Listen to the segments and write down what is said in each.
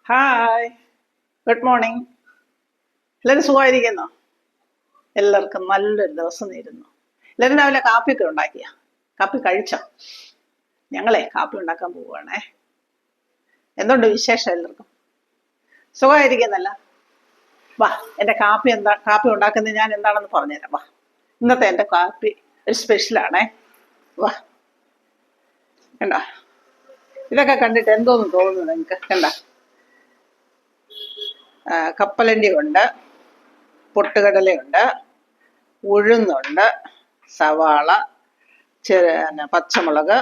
Hi, good morning. എല്ലാവരും സുഖമായിരിക്കുന്നോ? എല്ലാവർക്കും നല്ലൊരു ദിവസം നേരുന്നു. എല്ലാവരും രാവിലെ കാപ്പിയൊക്കെ ഉണ്ടാക്കിയ? കാപ്പി കഴിച്ചോ? ഞങ്ങളെ കാപ്പി ഉണ്ടാക്കാൻ പോവുകയാണേ. എന്തുണ്ട് വിശേഷം എല്ലാവർക്കും? സുഖമായിരിക്കുന്നല്ല? വാ, എൻ്റെ കാപ്പി ഉണ്ടാക്കുന്നത് ഞാൻ എന്താണെന്ന് പറഞ്ഞുതരാം. വാ, ഇന്നത്തെ എൻ്റെ കാപ്പി ഒരു സ്പെഷ്യലാണേ. വാ, കണ്ട, ഇതൊക്കെ കണ്ടിട്ട് എന്തോന്ന് തോന്നുന്നു നിങ്ങൾക്ക്? കണ്ട, കപ്പലണ്ടി ഉണ്ട്, പൊട്ടുകടലയുണ്ട്, ഉഴുന്നുണ്ട്, സവാള, പച്ചമുളക്,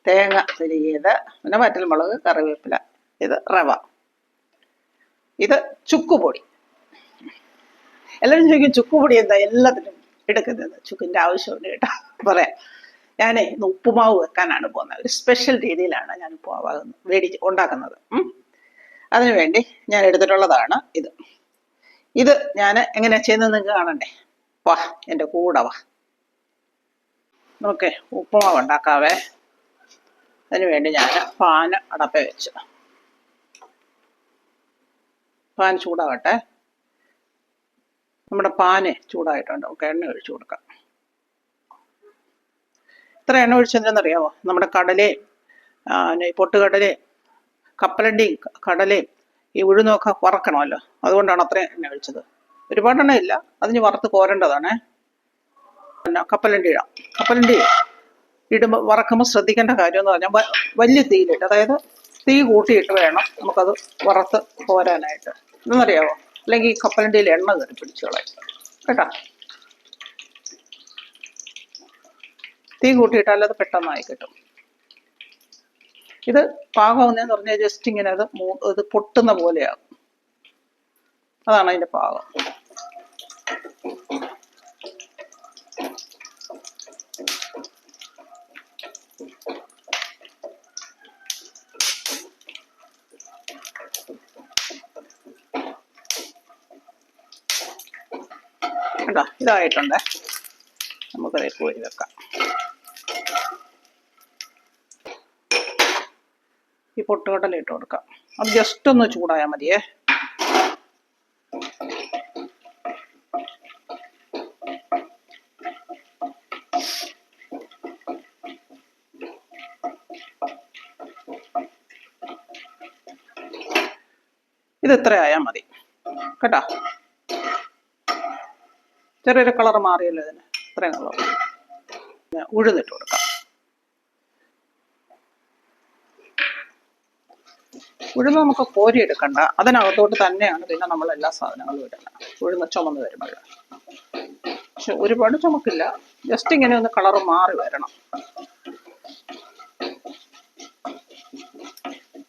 തേങ്ങ തിരികിയത്, പിന്നെ വറ്റൽമുളക്, കറിവേപ്പില, ഇത് റവ, ഇത് ചുക്കുപൊടി. എല്ലാവരും ചോദിക്കും ചുക്കുപൊടി എന്താ എല്ലാത്തിനും എടുക്കുന്നത്? ചുക്കിൻ്റെ ആവശ്യമുണ്ട് കേട്ടോ. പറയാം, ഞാനേ ഇന്ന് ഉപ്പുമാവ് വെക്കാനാണ് പോകുന്നത്. ഒരു സ്പെഷ്യൽ രീതിയിലാണ് ഞാൻ ഉപ്പുമാവ് ഉണ്ടാക്കുന്നത്. അതിനുവേണ്ടി ഞാൻ എടുത്തിട്ടുള്ളതാണ് ഇത്. ഇത് ഞാൻ എങ്ങനെയാ ചെയ്യുന്നത് നിങ്ങൾക്ക് കാണണ്ടേ? വാ, എൻ്റെ കൂടെ വാ, ഓക്കെ. ഉപ്പുമാവ് ഉണ്ടാക്കാവേ. അതിനുവേണ്ടി ഞാൻ പാന് അടപ്പേ വെച്ചു. പാൻ ചൂടാവട്ടെ. നമ്മുടെ പാന് ചൂടായിട്ടുണ്ട്. നമുക്ക് എണ്ണ ഒഴിച്ചു കൊടുക്കാം. ഇത്ര എണ്ണ ഒഴിച്ചെന്തെന്നറിയാമോ? നമ്മുടെ കടലയും പൊട്ടുകടലയും കപ്പലണ്ടിയും കടലയും ഈ ഉഴുന്നൊക്കെ വറക്കണമല്ലോ, അതുകൊണ്ടാണ് അത്രയും എണ്ണ ഒഴിച്ചത്. ഒരുപാട് എണ്ണ ഇല്ല, അതിന് വറുത്ത് കോരേണ്ടതാണ്. പിന്നെ കപ്പലണ്ടി ഇടാം. കപ്പലണ്ടി വറക്കുമ്പോൾ ശ്രദ്ധിക്കേണ്ട കാര്യം എന്ന് പറഞ്ഞാൽ വലിയ തീയിലിട്ട്, അതായത് തീ കൂട്ടിയിട്ട് വേണം നമുക്കത് വറുത്ത് കോരാനായിട്ട്. എന്നറിയാമോ? അല്ലെങ്കിൽ ഈ കപ്പലണ്ടിയിൽ എണ്ണ കയറി പിടിച്ചു കളയും കേട്ടോ. തീ കൂട്ടിയിട്ടാൽ അത് പെട്ടെന്നായി കിട്ടും. ഇത് പാകമാവുന്നതെന്ന് പറഞ്ഞാൽ ജസ്റ്റ് ഇങ്ങനെ ഇത് പൊട്ടുന്ന പോലെയാകും. അതാണ് അതിൻ്റെ പാകം. കേട്ടോ, ഇതായിട്ടുണ്ട്. നമുക്കത് കോരി വെക്കാം. ഈ പൊട്ടുകടല ഇട്ട് കൊടുക്കാം. അത് ജസ്റ്റ് ഒന്ന് ചൂടായാൽ മതിയേ. ഇത് ഇത്ര ആയാൽ മതി കേട്ടോ. ചെറിയൊരു കളർ മാറിയല്ലോ ഇതിന്. ഇത്രയും കളർ. ഉഴുന്നിട്ട് കൊടുക്കാം. ഉഴുന്ന് നമുക്ക് കോരി എടുക്കണ്ട, അതിനകത്തോട്ട് തന്നെയാണ് പിന്നെ നമ്മൾ എല്ലാ സാധനങ്ങളും ഇടുന്നത്. ഉഴുന്ന് ചുമന്ന് വരുമ്പോൾ പക്ഷെ ഒരുപാട് ചുമക്കില്ല, ജസ്റ്റ് ഇങ്ങനെ ഒന്ന് കളർ മാറി വരണം.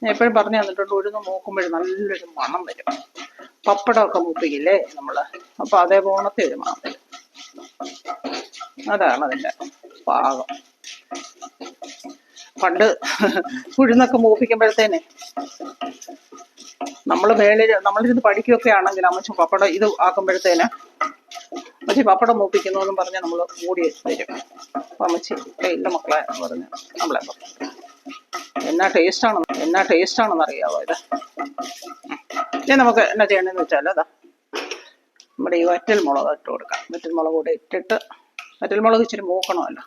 ഞാൻ എപ്പോഴും പറഞ്ഞു തന്നിട്ടുണ്ട്, ഉഴുന്ന് മൂക്കുമ്പോഴും നല്ലൊരു മണം വരും. പപ്പടമൊക്കെ മൂപ്പിക്കില്ലേ നമ്മള്, അപ്പൊ അതേ പോണത്തെ ഒരു മണം വരും. അതാണ് അതിൻ്റെ പാകം. പണ്ട് ഉഴുന്നൊക്കെ മൂപ്പിക്കുമ്പോഴത്തേനെ നമ്മളിരുന്ന് പഠിക്കുകയൊക്കെ ആണെങ്കിൽ അമ്മച്ചി പപ്പടം ഇത് ആക്കുമ്പോഴത്തേന് അമ്മച്ചി പപ്പടം മൂപ്പിക്കുന്നു എന്നും പറഞ്ഞ് നമ്മൾ മൂടി തരും. അപ്പം അമ്മച്ചി ഇല്ല മക്കളെ എന്ന് പറഞ്ഞ് നമ്മളെ പറഞ്ഞു. എന്നാ ടേസ്റ്റാണെന്ന് അറിയാവോ ഇത്? ഇനി നമുക്ക് എന്നാ ചെയ്യണമെന്ന് വെച്ചാൽ അതാ നമ്മുടെ ഈ വറ്റൽമുളക് ഇട്ട് കൊടുക്കാം. വറ്റൽമുളക് കൂടെ ഇട്ടിട്ട്, വറ്റൽമുളക് ഇച്ചിരി മൂക്കണമല്ലോ,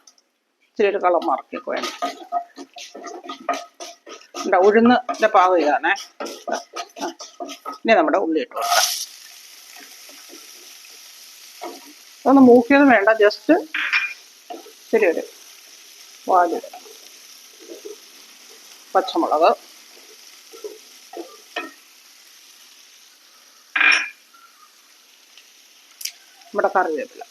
ഇച്ചിരി ഒരു കളർ മാർക്കൊക്കെ വേണം. ഉഴുന്നിൻ്റെ പാകം ഇതാണേ. ഇനി നമ്മുടെ ഉള്ളി ഇട്ട് കൊടുക്കാം. അതൊന്ന് മൂക്കിയൊന്നും വേണ്ട, ജസ്റ്റ് ഇച്ചിരി ഒരു വാലിടണം. പച്ചമുളക്, നമ്മുടെ കറിവേപ്പില,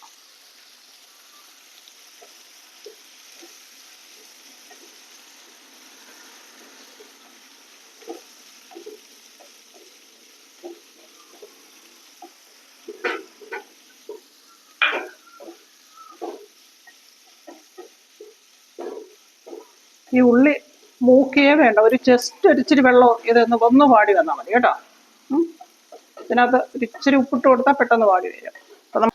ഈ ഉള്ളി മൂക്കിയേ വേണ്ട, ഒരു ജസ്റ്റ് ഒരു ഇച്ചിരി വെള്ളം ഇതൊന്ന് ഒന്ന് വാടി വന്നാൽ മതി കേട്ടോ. ഇതിനകത്ത് ഒരു ഇച്ചിരി ഉപ്പിട്ട് കൊടുത്താൽ പെട്ടെന്ന് വാടി വരും. അപ്പം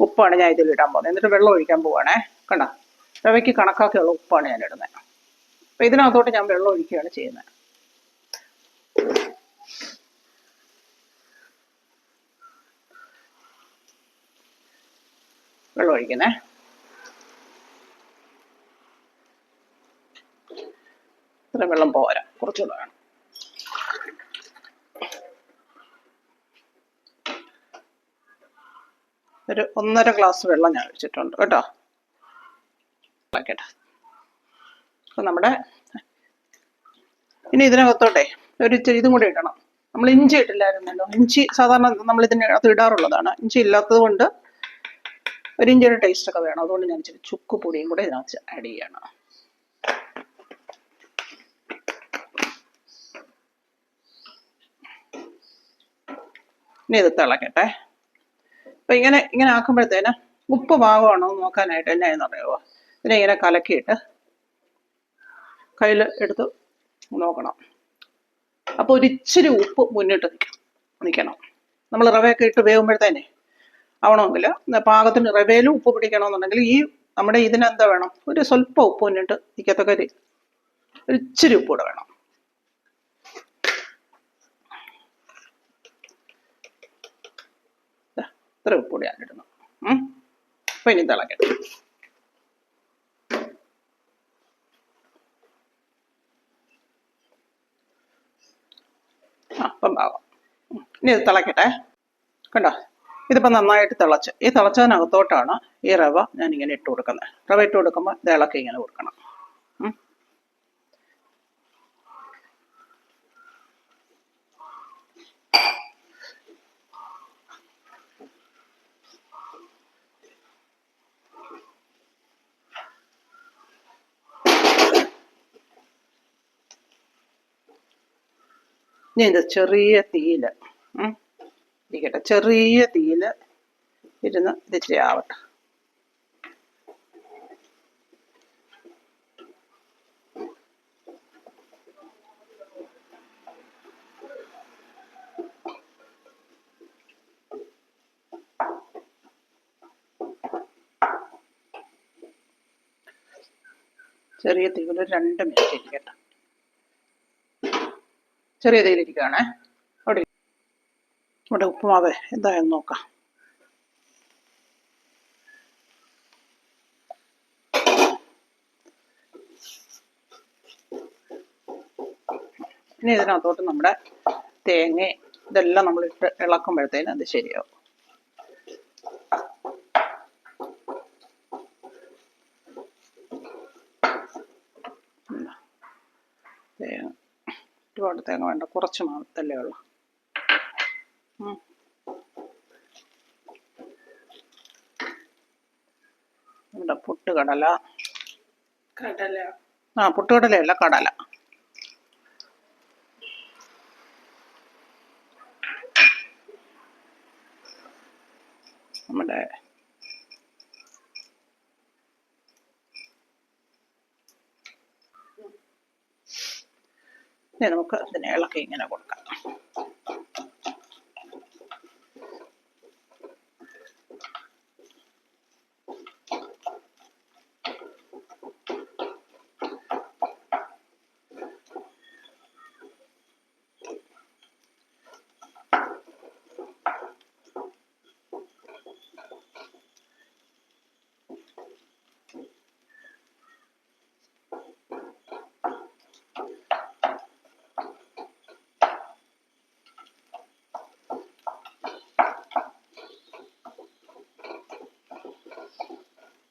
ഉപ്പാണ് ഞാൻ ഇതിലിടാൻ പോകുന്നത്. എന്നിട്ട് വെള്ളം ഒഴിക്കാൻ പോവുകയാണേ. കണ്ടോ, റവയ്ക്ക് കണക്കാക്കിയുള്ള ഉപ്പാണ് ഞാൻ ഇടുന്നത്. അപ്പം ഇതിനകത്തോട്ട് ഞാൻ വെള്ളം ഒഴിക്കുകയാണ് ചെയ്യുന്നത്. വെള്ളം ഒഴിക്കണേ. ഇത്ര വെള്ളം പോരാ, കുറച്ചുകൂടെ വേണം. ഒരു 1.5 ഗ്ലാസ് വെള്ളം ഞാൻ ഒഴിച്ചിട്ടുണ്ട് കേട്ടോ. കേട്ടോ, അപ്പൊ നമ്മുടെ ഇനി ഇതിനകത്തോട്ടെ ഒരു ഇതും കൂടി ഇടണം. നമ്മൾ ഇഞ്ചി ഇട്ടില്ലായിരുന്നല്ലോ. ഇഞ്ചി സാധാരണ നമ്മൾ ഇതിനകത്ത് ഇടാറുള്ളതാണ്. ഇഞ്ചി ഇല്ലാത്തത് കൊണ്ട് ഒരു ഇഞ്ചിയുടെ ടേസ്റ്റ് ഒക്കെ വേണം. അതുകൊണ്ട് ഞാൻ ഇച്ചിരി ചുക്ക് പൊടിയും കൂടെ ഇതിനകത്ത് ആഡ് ചെയ്യണം. ഇനി ഇത് തിളക്കട്ടെ. അപ്പൊ ഇങ്ങനെ ആക്കുമ്പോഴത്തേന് ഉപ്പ് പാകമാണോ എന്ന് നോക്കാനായിട്ട് എന്നാന്ന് അറിയാമോ, ഇതിനെ ഇങ്ങനെ കലക്കിയിട്ട് കയ്യിൽ എടുത്ത് നോക്കണം. അപ്പോൾ ഒരിച്ചിരി ഉപ്പ് മുന്നിട്ട് നിൽക്കണം. നമ്മൾ റവയൊക്കെ ഇട്ട് വേകുമ്പോഴത്തേനെ ആവണമെങ്കിൽ പാകത്തിന് റവയിലും ഉപ്പ് പിടിക്കണമെന്നുണ്ടെങ്കിൽ ഈ നമ്മുടെ ഇതിനെന്താ വേണം, ഒരു സ്വല്പം ഉപ്പ് മുന്നിട്ട് നിൽക്കത്തക്ക ഒരിച്ചിരി ഉപ്പ് കൂടെ വേണം. ഇത്ര ഉപ്പ് കൂടി ഞാനിടുന്നു. അപ്പൊ ഇനി തിളക്കട്ടെ. അപ്പം പാകം. ഇനി ഇത് തിളക്കട്ടെ. കണ്ടോ, ഇതിപ്പോൾ നന്നായിട്ട് തിളച്ച്. ഈ തിളച്ചതിനകത്തോട്ടാണ് ഈ റവ ഞാൻ ഇങ്ങനെ ഇട്ട് കൊടുക്കുന്നത്. റവ ഇട്ട് കൊടുക്കുമ്പോൾ ഇത് ഇളക്കി ഇങ്ങനെ കൊടുക്കണം. ഇനി ഇത് ചെറിയ തീയില് ഇരിക്കട്ടെ. ചെറിയ തീയില് ഇരുന്ന് ഇത് ഇച്ചിരി ആവട്ടെ. ചെറിയ തീയിൽ ഒരു 2 മിനിറ്റ് ഇരിക്കട്ടെ. ചെറിയ തീയിലിരിക്കുകയാണേ. ഇവിടെ ഉപ്പുമാവ് എന്തായാലും നോക്കാം. ഇനി ഇതിനകത്തോട്ട് നമ്മുടെ തേങ്ങ ഇതെല്ലാം നമ്മൾ ഇട്ട് ഇളക്കുമ്പോഴത്തേന് അത് ശരിയാവും. തേങ്ങ ഒരുപാട് തേങ്ങ വേണ്ട, കുറച്ച് മാത്രമല്ലേ ഉള്ളൂ. നമ്മുടെ പൊട്ടുകടല, പൊട്ടുകടലയല്ല, കടല. നമ്മുടെ നമുക്ക് ഇതിനെ ഇളക്കി ഇങ്ങനെ കൊടുക്കാം.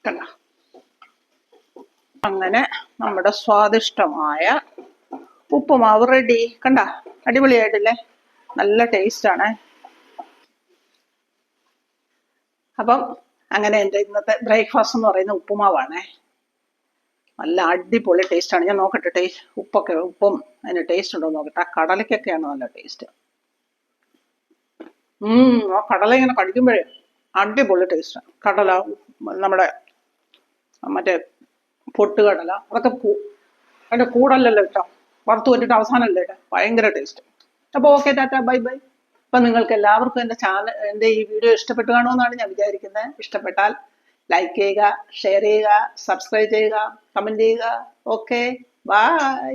കണ്ട, അങ്ങനെ നമ്മുടെ സ്വാദിഷ്ടമായ ഉപ്പുമാവ് റെഡി. കണ്ട, അടിപൊളിയായിട്ടില്ലേ? നല്ല ടേസ്റ്റ് ആണ്. അപ്പം അങ്ങനെ എൻ്റെ ഇന്നത്തെ ബ്രേക്ക്ഫാസ്റ്റ് എന്ന് പറയുന്ന ഉപ്പുമാവാണേ. നല്ല അടിപൊളി ടേസ്റ്റാണ്. ഞാൻ നോക്കട്ടെ ഉപ്പും അതിന് ടേസ്റ്റ് ഉണ്ടോ നോക്കട്ടെ. ആ കടലയ്ക്കൊക്കെയാണ് നല്ല ടേസ്റ്റ്. ആ കടല ഇങ്ങനെ കഴിക്കുമ്പോഴേ അടിപൊളി ടേസ്റ്റാണ്. കടല, നമ്മുടെ മറ്റേ പൊട്ടുകടല, അതൊക്കെ അതിൻ്റെ കൂടല്ലല്ലോ കേട്ടോ, വറുത്ത് കൊറ്റിട്ട് അവസാനമല്ലേ കേട്ടോ, ഭയങ്കര ടേസ്റ്റ്. അപ്പോൾ ഓക്കെ, ടാറ്റ, ബൈ ബൈ. അപ്പം നിങ്ങൾക്ക് എല്ലാവർക്കും എൻ്റെ ഈ വീഡിയോ ഇഷ്ടപ്പെട്ടു കാണുമെന്നാണ് ഞാൻ വിചാരിക്കുന്നത്. ഇഷ്ടപ്പെട്ടാൽ ലൈക്ക് ചെയ്യുക, ഷെയർ ചെയ്യുക, സബ്സ്ക്രൈബ് ചെയ്യുക, കമൻറ്റ് ചെയ്യുക. Okay, by.